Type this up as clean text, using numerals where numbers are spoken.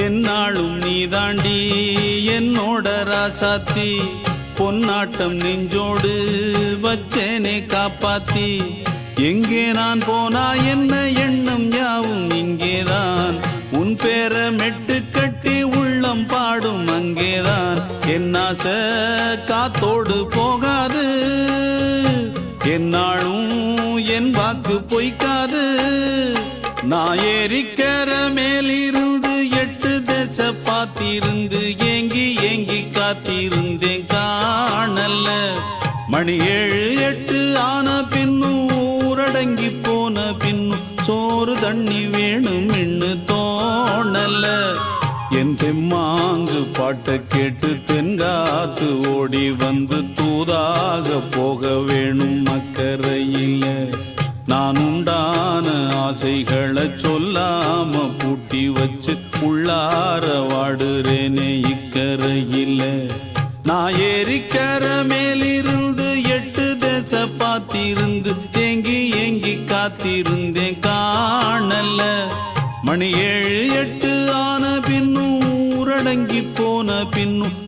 என்னாலும் நீதாண்டி என்னோட ராசாத்தி பொன்னாட்டம் நெஞ்சோடு வச்சேனே காப்பாத்தி எங்கே நான் போனா என்ன எண்ணம் யாவும் இங்கேதான் உன் பேர மெட்டு கட்டி உள்ளம் பாடும் அங்கேதான் என் ஆசை காத்தோடு போகாது என்னாலும் என் வாக்கு பொய்க்காது நான் ஏறிக்கிற மேலிருந்து 8 தேச பார்த்திருந்து ஏங்கி ஏங்கி காத்திருந்தேன் காணல்ல மணி 7 8 ஆன பின்னும் ஊரடங்கி போன பின்னும் சோறு தண்ணி வேணும் இன்னு தோணல என் தெம்மாங்கு பாட்டை கேட்டு தென்காத்து ஓடி வந்து தூதாக போக வேணும் அக்கறையில நான் உண்டான ஆசைகளை சொல்லாம பூட்டி வச்சு உள்ளார வாடுறேனே இக்கரையில நான் ஏறிக்கிற மேலிருந்து 8 தேச பார்த்திருந்து ஏங்கி ஏங்கி காத்திருந்தேன் காணல மணி 7 8 ஆன பின்னும் ஊரடங்கி போன பின்னும்